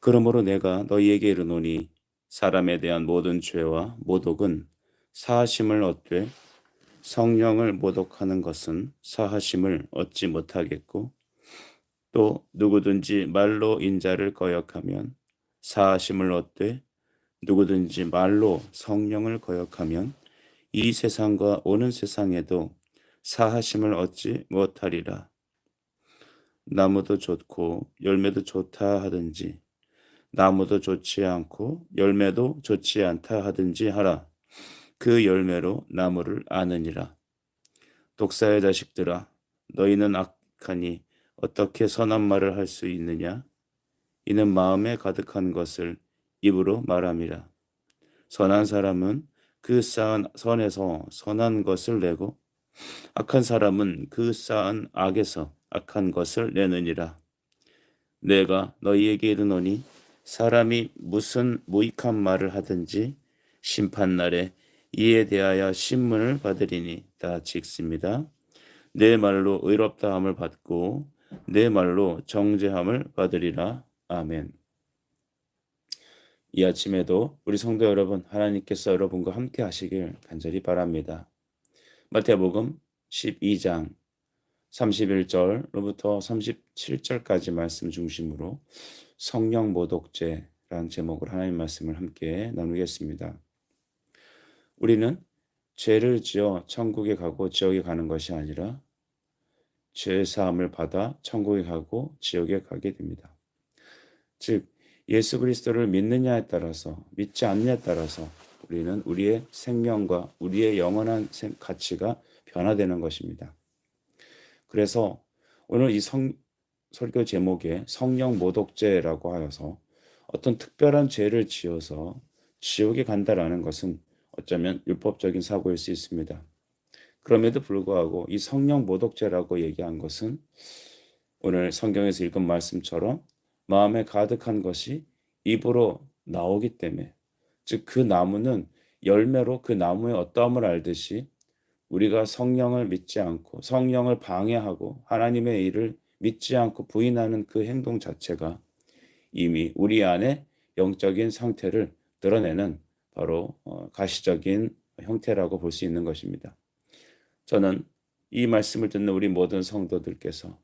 그러므로 내가 너희에게 이르노니 사람에 대한 모든 죄와 모독은 사하심을 얻되 성령을 모독하는 것은 사하심을 얻지 못하겠고, 또 누구든지 말로 인자를 거역하면 사하심을 얻되 누구든지 말로 성령을 거역하면 이 세상과 오는 세상에도 사하심을 얻지 못하리라. 나무도 좋고 열매도 좋다 하든지 나무도 좋지 않고 열매도 좋지 않다 하든지 하라. 그 열매로 나무를 아느니라. 독사의 자식들아, 너희는 악하니 어떻게 선한 말을 할 수 있느냐? 이는 마음에 가득한 것을 입으로 말함이라. 선한 사람은 그 쌓은 선에서 선한 것을 내고 악한 사람은 그 쌓은 악에서 악한 것을 내느니라. 내가 너희에게 이르노니 사람이 무슨 무익한 말을 하든지 심판날에 이에 대하여 신문을 받으리니 다 직습니다. 내 말로 의롭다함을 받고 내 말로 정죄함을 받으리라. 아멘. 이 아침에도 우리 성도 여러분, 하나님께서 여러분과 함께 하시길 간절히 바랍니다. 마태복음 12장 31절로부터 37절까지 말씀 중심으로 성령 모독죄라는 제목으로 하나님 말씀을 함께 나누겠습니다. 우리는 죄를 지어 천국에 가고 지옥에 가는 것이 아니라 죄 사함을 받아 천국에 가고 지옥에 가게 됩니다. 즉 예수 그리스도를 믿느냐에 따라서 믿지 않느냐에 따라서 우리는 우리의 생명과 우리의 영원한 가치가 변화되는 것입니다. 그래서 오늘 이 설교 제목에 성령 모독죄라고 하여서 어떤 특별한 죄를 지어서 지옥에 간다라는 것은 어쩌면 율법적인 사고일 수 있습니다. 그럼에도 불구하고 이 성령 모독죄라고 얘기한 것은 오늘 성경에서 읽은 말씀처럼 마음에 가득한 것이 입으로 나오기 때문에, 즉 그 나무는 열매로 그 나무의 어떠함을 알듯이 우리가 성령을 믿지 않고 성령을 방해하고 하나님의 일을 믿지 않고 부인하는 그 행동 자체가 이미 우리 안에 영적인 상태를 드러내는 바로 가시적인 형태라고 볼 수 있는 것입니다. 저는 이 말씀을 듣는 우리 모든 성도들께서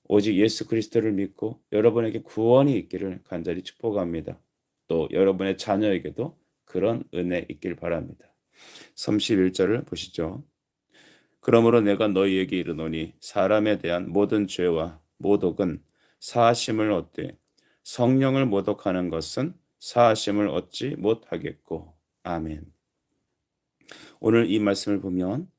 오직 예수 그리스도를 믿고 여러분에게 구원이 있기를 간절히 축복합니다. 또 여러분의 자녀에게도 그런 은혜 있길 바랍니다. 31절을 보시죠. 그러므로 내가 너희에게 이르노니 사람에 대한 모든 죄와 모독은 사하심을 얻되 성령을 모독하는 것은 사하심을 얻지 못하겠고. 아멘. 오늘 이 말씀을 보면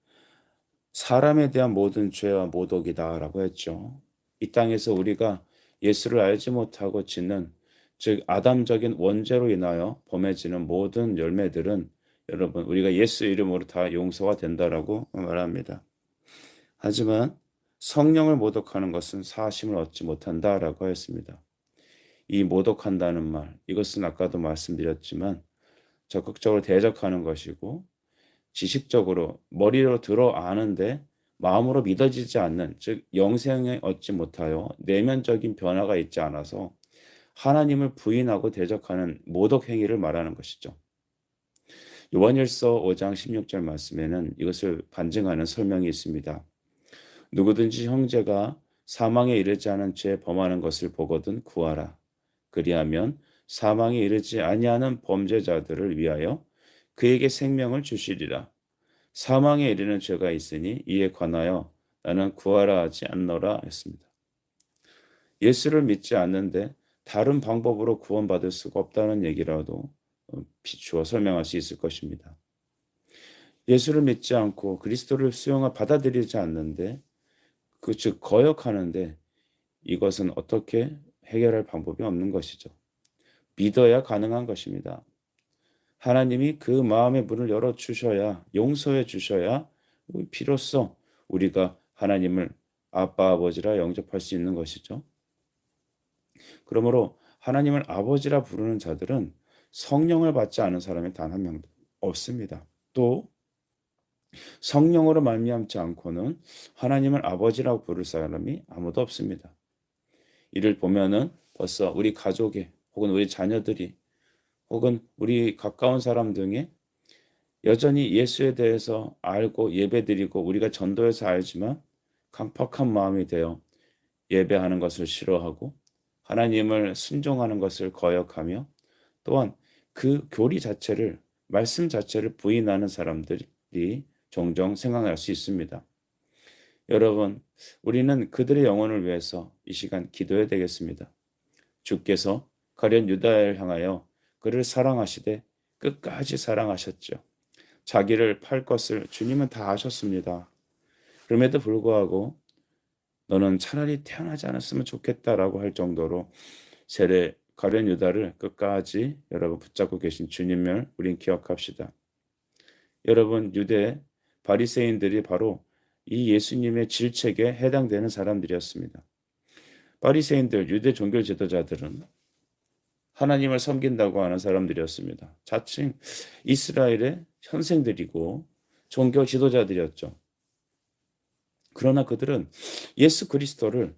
사람에 대한 모든 죄와 모독이다라고 했죠. 이 땅에서 우리가 예수를 알지 못하고 짓는, 즉 아담적인 원죄로 인하여 범해지는 모든 열매들은 여러분 우리가 예수 이름으로 다 용서가 된다라고 말합니다. 하지만 성령을 모독하는 것은 사하심을 얻지 못한다라고 했습니다. 이 모독한다는 말, 이것은 아까도 말씀드렸지만 적극적으로 대적하는 것이고 지식적으로 머리로 들어 아는데 마음으로 믿어지지 않는, 즉 영생에 얻지 못하여 내면적인 변화가 있지 않아서 하나님을 부인하고 대적하는 모독 행위를 말하는 것이죠. 요한일서 5장 16절 말씀에는 이것을 반증하는 설명이 있습니다. 누구든지 형제가 사망에 이르지 않은 죄 범하는 것을 보거든 구하라. 그리하면 사망에 이르지 아니하는 범죄자들을 위하여 그에게 생명을 주시리라. 사망에 이르는 죄가 있으니 이에 관하여 나는 구하라 하지 않노라 했습니다. 예수를 믿지 않는데 다른 방법으로 구원받을 수가 없다는 얘기라도 비추어 설명할 수 있을 것입니다. 예수를 믿지 않고 그리스도를 받아들이지 않는데 즉 거역하는데 이것은 어떻게 해결할 방법이 없는 것이죠. 믿어야 가능한 것입니다. 하나님이 그 마음의 문을 열어주셔야, 용서해 주셔야 비로소 우리가 하나님을 아빠 아버지라 영접할 수 있는 것이죠. 그러므로 하나님을 아버지라 부르는 자들은 성령을 받지 않은 사람이 단 한 명도 없습니다. 또 성령으로 말미암지 않고는 하나님을 아버지라고 부를 사람이 아무도 없습니다. 이를 보면은 벌써 우리 가족의 혹은 우리 자녀들이 혹은 우리 가까운 사람 등에 여전히 예수에 대해서 알고 예배드리고 우리가 전도해서 알지만 강팍한 마음이 되어 예배하는 것을 싫어하고 하나님을 순종하는 것을 거역하며 또한 그 교리 자체를 말씀 자체를 부인하는 사람들이 종종 생각날 수 있습니다. 여러분, 우리는 그들의 영혼을 위해서 이 시간 기도해야 되겠습니다. 주께서 가련 유다를 향하여 그를 사랑하시되 끝까지 사랑하셨죠. 자기를 팔 것을 주님은 다 아셨습니다. 그럼에도 불구하고 너는 차라리 태어나지 않았으면 좋겠다라고 할 정도로 세례 가룟 유다를 끝까지 여러분 붙잡고 계신 주님을 우린 기억합시다. 여러분, 유대 바리새인들이 바로 이 예수님의 질책에 해당되는 사람들이었습니다. 바리새인들, 유대 종교 지도자들은 하나님을 섬긴다고 하는 사람들이었습니다. 자칭 이스라엘의 현생들이고 종교 지도자들이었죠. 그러나 그들은 예수 그리스도를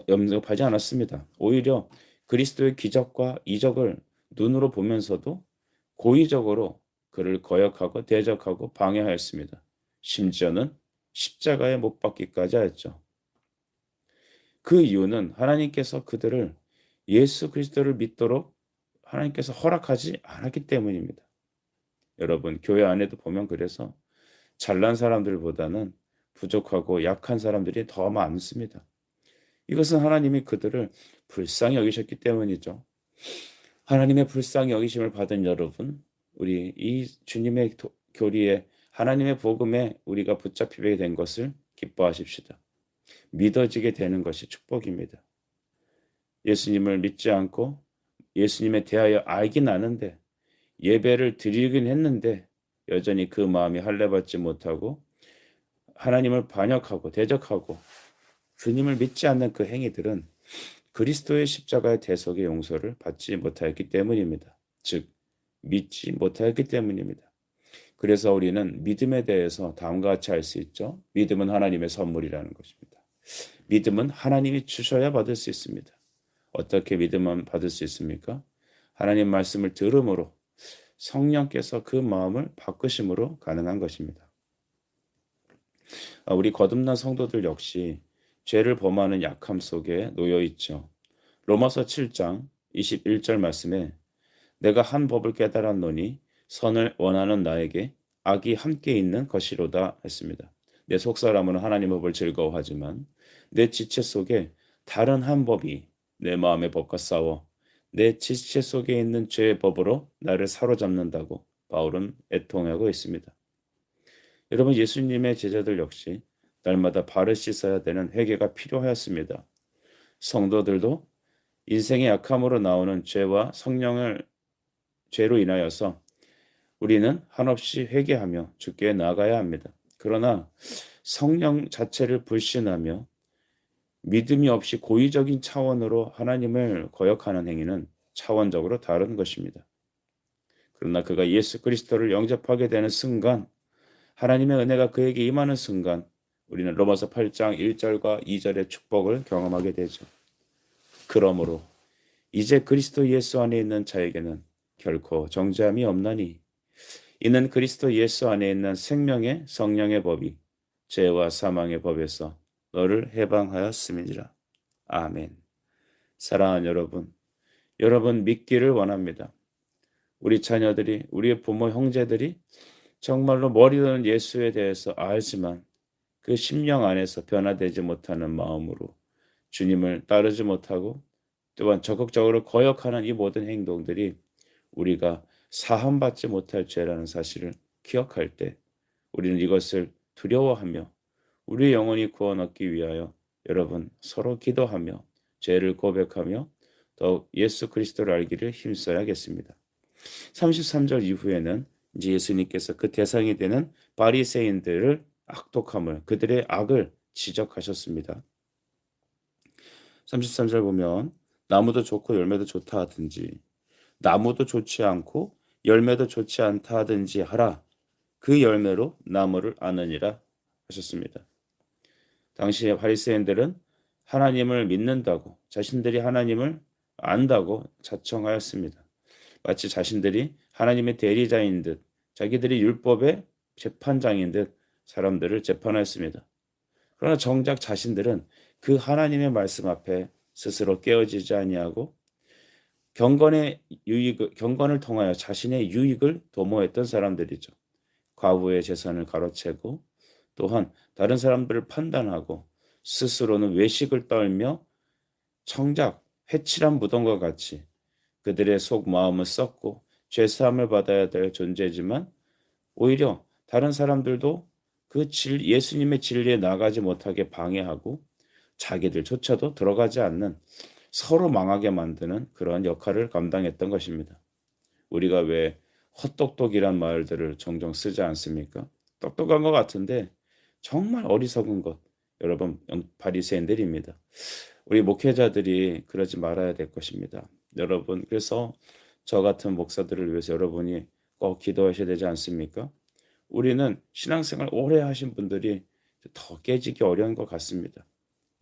영접하지 않았습니다. 오히려 그리스도의 기적과 이적을 눈으로 보면서도 고의적으로 그를 거역하고 대적하고 방해하였습니다. 심지어는 십자가에 못 박기까지 하였죠. 그 이유는 하나님께서 그들을 예수 그리스도를 믿도록 하나님께서 허락하지 않았기 때문입니다. 여러분, 교회 안에도 보면 그래서 잘난 사람들보다는 부족하고 약한 사람들이 더 많습니다. 이것은 하나님이 그들을 불쌍히 여기셨기 때문이죠. 하나님의 불쌍히 여기심을 받은 여러분, 우리 이 주님의 교리에 하나님의 복음에 우리가 붙잡히게 된 것을 기뻐하십시다. 믿어지게 되는 것이 축복입니다. 예수님을 믿지 않고 예수님에 대하여 알긴 아는데 예배를 드리긴 했는데 여전히 그 마음이 할례받지 못하고 하나님을 반역하고 대적하고 주님을 믿지 않는 그 행위들은 그리스도의 십자가의 대속의 용서를 받지 못하였기 때문입니다. 즉 믿지 못하였기 때문입니다. 그래서 우리는 믿음에 대해서 다음과 같이 알 수 있죠. 믿음은 하나님의 선물이라는 것입니다. 믿음은 하나님이 주셔야 받을 수 있습니다. 어떻게 믿음만 받을 수 있습니까? 하나님 말씀을 들음으로 성령께서 그 마음을 바꾸심으로 가능한 것입니다. 우리 거듭난 성도들 역시 죄를 범하는 약함 속에 놓여 있죠. 로마서 7장 21절 말씀에 내가 한 법을 깨달았노니 선을 원하는 나에게 악이 함께 있는 것이로다 했습니다. 내 속사람은 하나님 법을 즐거워하지만 내 지체 속에 다른 한 법이 내 마음의 법과 싸워 내 지체 속에 있는 죄의 법으로 나를 사로잡는다고 바울은 애통하고 있습니다. 여러분, 예수님의 제자들 역시 날마다 발을 씻어야 되는 회개가 필요하였습니다. 성도들도 인생의 약함으로 나오는 죄와 죄로 인하여서 우리는 한없이 회개하며 주께 나아가야 합니다. 그러나 성령 자체를 불신하며 믿음이 없이 고의적인 차원으로 하나님을 거역하는 행위는 차원적으로 다른 것입니다. 그러나 그가 예수 그리스도를 영접하게 되는 순간, 하나님의 은혜가 그에게 임하는 순간 우리는 로마서 8장 1절과 2절의 축복을 경험하게 되죠. 그러므로 이제 그리스도 예수 안에 있는 자에게는 결코 정죄함이 없나니 이는 그리스도 예수 안에 있는 생명의 성령의 법이 죄와 사망의 법에서 너를 해방하였음이니라. 아멘. 사랑하는 여러분 믿기를 원합니다. 우리 자녀들이, 우리의 부모 형제들이 정말로 머리로는 예수에 대해서 알지만 그 심령 안에서 변화되지 못하는 마음으로 주님을 따르지 못하고 또한 적극적으로 거역하는 이 모든 행동들이 우리가 사함받지 못할 죄라는 사실을 기억할 때 우리는 이것을 두려워하며 우리의 영혼이 구원 얻기 위하여 여러분 서로 기도하며 죄를 고백하며 더욱 예수 그리스도를 알기를 힘써야겠습니다. 33절 이후에는 이제 예수님께서 그 대상이 되는 바리새인들을 악독함을, 그들의 악을 지적하셨습니다. 33절 보면 나무도 좋고 열매도 좋다 하든지 나무도 좋지 않고 열매도 좋지 않다 하든지 하라. 그 열매로 나무를 아느니라 하셨습니다. 당시에 바리새인들은 하나님을 믿는다고 자신들이 하나님을 안다고 자청하였습니다. 마치 자신들이 하나님의 대리자인 듯 자기들이 율법의 재판장인 듯 사람들을 재판하였습니다. 그러나 정작 자신들은 그 하나님의 말씀 앞에 스스로 깨어지지 아니하고 경건을 통하여 자신의 유익을 도모했던 사람들이죠. 과부의 재산을 가로채고 또한 다른 사람들을 판단하고 스스로는 외식을 떨며 정작 회칠한 무덤과 같이 그들의 속 마음을 썩고 죄사함을 받아야 될 존재지만 오히려 다른 사람들도 예수님의 진리에 나가지 못하게 방해하고 자기들조차도 들어가지 않는 서로 망하게 만드는 그러한 역할을 감당했던 것입니다. 우리가 왜 헛똑똑이란 말들을 종종 쓰지 않습니까? 똑똑한 것 같은데 정말 어리석은 것, 여러분 바리새인들입니다. 우리 목회자들이 그러지 말아야 될 것입니다. 여러분, 그래서 저 같은 목사들을 위해서 여러분이 꼭 기도하셔야 되지 않습니까? 우리는 신앙생활 오래 하신 분들이 더 깨지기 어려운 것 같습니다.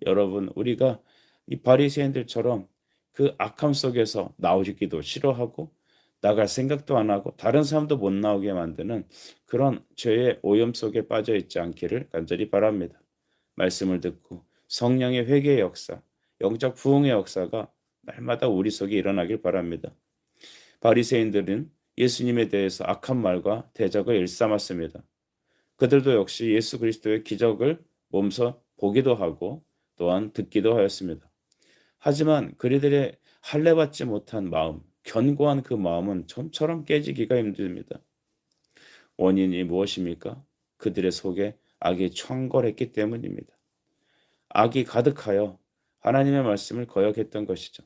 여러분, 우리가 이 바리새인들처럼 그 악함 속에서 나오기도 싫어하고 나갈 생각도 안 하고 다른 사람도 못 나오게 만드는 그런 죄의 오염 속에 빠져 있지 않기를 간절히 바랍니다. 말씀을 듣고 성령의 회개의 역사, 영적 부흥의 역사가 날마다 우리 속에 일어나길 바랍니다. 바리새인들은 예수님에 대해서 악한 말과 대적을 일삼았습니다. 그들도 역시 예수 그리스도의 기적을 몸소 보기도 하고 또한 듣기도 하였습니다. 하지만 그들의 할례받지 못한 마음, 견고한 그 마음은 좀처럼 깨지기가 힘듭니다. 원인이 무엇입니까? 그들의 속에 악이 총궐했기 때문입니다. 악이 가득하여 하나님의 말씀을 거역했던 것이죠.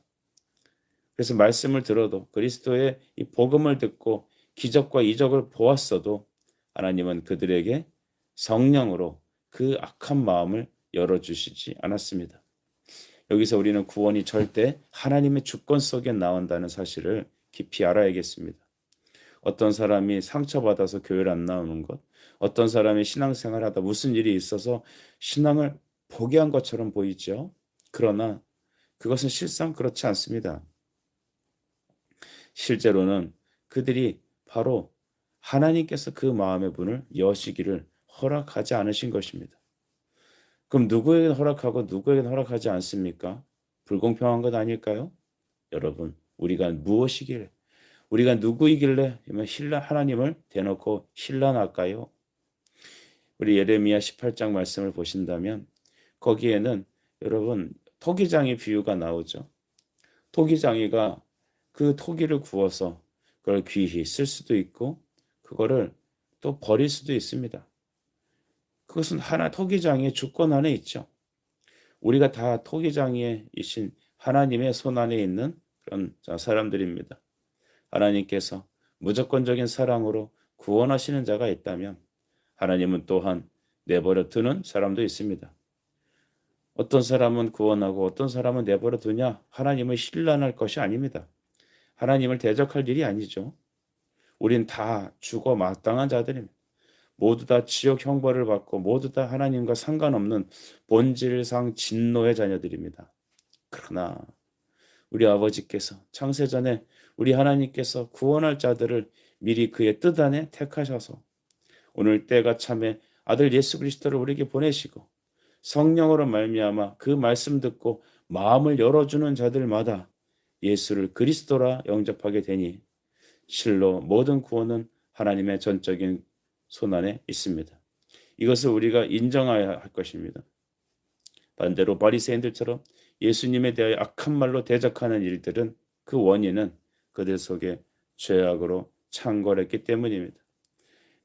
그래서 말씀을 들어도 그리스도의 이 복음을 듣고 기적과 이적을 보았어도 하나님은 그들에게 성령으로 그 악한 마음을 열어주시지 않았습니다. 여기서 우리는 구원이 절대 하나님의 주권 속에 나온다는 사실을 깊이 알아야겠습니다. 어떤 사람이 상처받아서 교회를 안 나오는 것, 어떤 사람이 신앙생활하다 무슨 일이 있어서 신앙을 포기한 것처럼 보이죠. 그러나 그것은 실상 그렇지 않습니다. 실제로는 그들이 바로 하나님께서 그 마음의 문을 여시기를 허락하지 않으신 것입니다. 그럼 누구에게 허락하고 누구에게 허락하지 않습니까? 불공평한 것 아닐까요? 여러분, 우리가 무엇이길래, 우리가 누구이길래 하나님을 대놓고 신란할까요? 우리 예레미야 18장 말씀을 보신다면 거기에는 여러분 토기장이 비유가 나오죠. 토기장이가 그 토기를 구워서 그걸 귀히 쓸 수도 있고 그거를 또 버릴 수도 있습니다. 그것은 토기장의 주권 안에 있죠. 우리가 다 토기장이신 하나님의 손 안에 있는 그런 사람들입니다. 하나님께서 무조건적인 사랑으로 구원하시는 자가 있다면 하나님은 또한 내버려 두는 사람도 있습니다. 어떤 사람은 구원하고 어떤 사람은 내버려 두냐? 하나님을 신란할 것이 아닙니다. 하나님을 대적할 일이 아니죠. 우린 다 죽어 마땅한 자들입니다. 모두 다 지옥 형벌을 받고 모두 다 하나님과 상관없는 본질상 진노의 자녀들입니다. 그러나 우리 아버지께서 창세전에 우리 하나님께서 구원할 자들을 미리 그의 뜻 안에 택하셔서 오늘 때가 참에 아들 예수 그리스도를 우리에게 보내시고 성령으로 말미암아 그 말씀 듣고 마음을 열어주는 자들마다 예수를 그리스도라 영접하게 되니 실로 모든 구원은 하나님의 전적인 손 안에 있습니다. 이것을 우리가 인정해야 할 것입니다. 반대로 바리새인들처럼 예수님에 대하여 악한 말로 대적하는 일들은 그 원인은 그들 속에 죄악으로 창궐했기 때문입니다.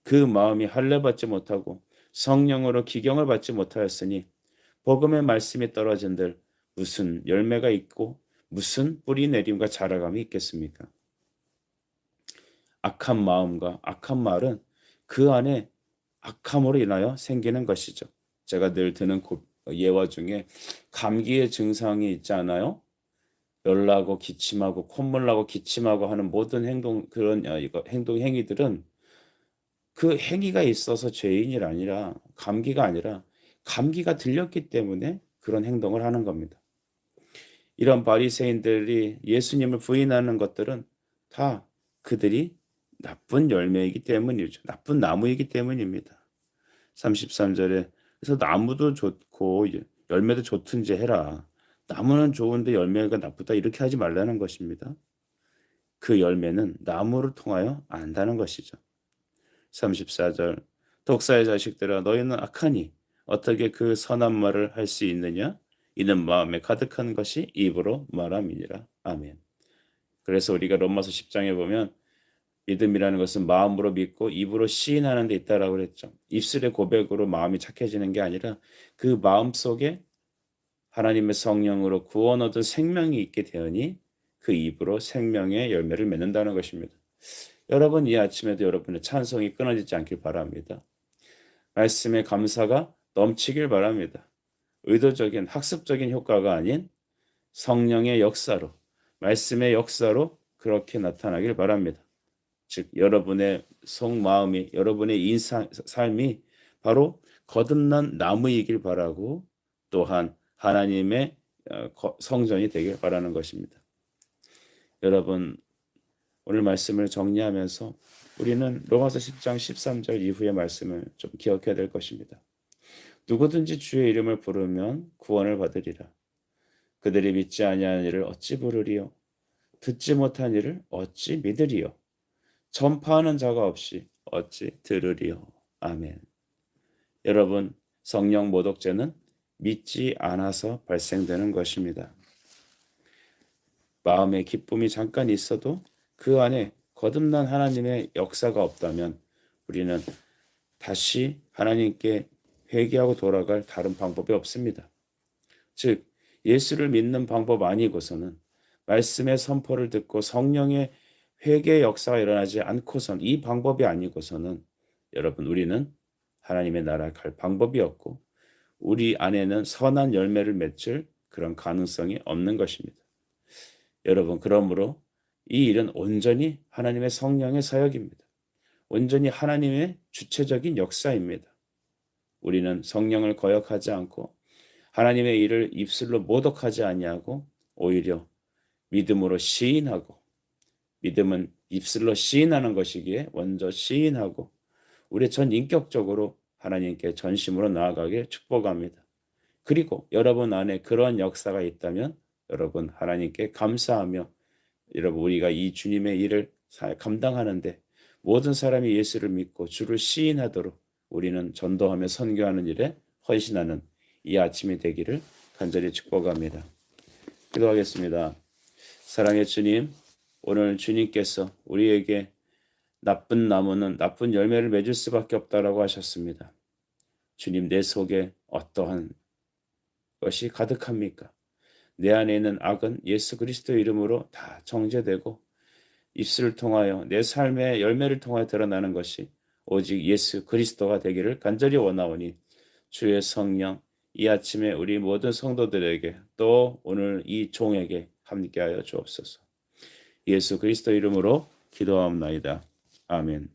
그 마음이 할례받지 못하고 성령으로 기경을 받지 못하였으니 복음의 말씀이 떨어진들 무슨 열매가 있고 무슨 뿌리 내림과 자라감이 있겠습니까? 악한 마음과 악한 말은 그 안에 악함으로 인하여 생기는 것이죠. 제가 늘 드는 예화 중에 감기의 증상이 있지 않아요? 열나고 기침하고 콧물 나고 기침하고 하는 모든 행동 행위들은 그 행위가 있어서 죄인이 아니라 감기가 들렸기 때문에 그런 행동을 하는 겁니다. 이런 바리새인들이 예수님을 부인하는 것들은 다 그들이 나쁜 열매이기 때문이죠. 나쁜 나무이기 때문입니다. 33절에 그래서 나무도 좋고 열매도 좋든지 해라. 나무는 좋은데 열매가 나쁘다 이렇게 하지 말라는 것입니다. 그 열매는 나무를 통하여 안다는 것이죠. 34절 독사의 자식들아 너희는 악하니 어떻게 그 선한 말을 할 수 있느냐? 이는 마음에 가득한 것이 입으로 말함이니라. 아멘. 그래서 우리가 로마서 10장에 보면 믿음이라는 것은 마음으로 믿고 입으로 시인하는 데 있다라고 그랬죠. 입술의 고백으로 마음이 착해지는 게 아니라 그 마음 속에 하나님의 성령으로 구원 얻은 생명이 있게 되으니 그 입으로 생명의 열매를 맺는다는 것입니다. 여러분 이 아침에도 여러분의 찬송이 끊어지지 않길 바랍니다. 말씀의 감사가 넘치길 바랍니다. 의도적인 학습적인 효과가 아닌 성령의 역사로 말씀의 역사로 그렇게 나타나길 바랍니다. 즉 여러분의 속마음이 여러분의 삶이 바로 거듭난 나무이길 바라고 또한 하나님의 성전이 되길 바라는 것입니다. 여러분 오늘 말씀을 정리하면서 우리는 로마서 10장 13절 이후의 말씀을 좀 기억해야 될 것입니다. 누구든지 주의 이름을 부르면 구원을 받으리라. 그들이 믿지 아니하는 이를 어찌 부르리요? 듣지 못한 이를 어찌 믿으리요? 전파하는 자가 없이 어찌 들으리요? 아멘. 여러분, 성령 모독죄는 믿지 않아서 발생되는 것입니다. 마음의 기쁨이 잠깐 있어도 그 안에 거듭난 하나님의 역사가 없다면 우리는 다시 하나님께 회개하고 돌아갈 다른 방법이 없습니다. 즉 예수를 믿는 방법 아니고서는 말씀의 선포를 듣고 성령의 회개의 역사가 일어나지 않고선 이 방법이 아니고서는 여러분 우리는 하나님의 나라에 갈 방법이 없고 우리 안에는 선한 열매를 맺을 그런 가능성이 없는 것입니다. 여러분 그러므로 이 일은 온전히 하나님의 성령의 사역입니다. 온전히 하나님의 주체적인 역사입니다. 우리는 성령을 거역하지 않고 하나님의 일을 입술로 모독하지 아니하고 오히려 믿음으로 시인하고 믿음은 입술로 시인하는 것이기에 먼저 시인하고 우리 전 인격적으로 하나님께 전심으로 나아가길 축복합니다. 그리고 여러분 안에 그런 역사가 있다면 여러분 하나님께 감사하며 여러분 우리가 이 주님의 일을 감당하는데 모든 사람이 예수를 믿고 주를 시인하도록 우리는 전도하며 선교하는 일에 헌신하는 이 아침이 되기를 간절히 축복합니다. 기도하겠습니다. 사랑의 주님, 오늘 주님께서 우리에게 나쁜 나무는 나쁜 열매를 맺을 수밖에 없다라고 하셨습니다. 주님, 내 속에 어떠한 것이 가득합니까? 내 안에 있는 악은 예수 그리스도의 이름으로 다 정죄되고 입술을 통하여 내 삶의 열매를 통하여 드러나는 것이 오직 예수 그리스도가 되기를 간절히 원하오니 주의 성령 이 아침에 우리 모든 성도들에게 또 오늘 이 종에게 함께하여 주옵소서. 예수 그리스도 이름으로 기도하옵나이다. 아멘.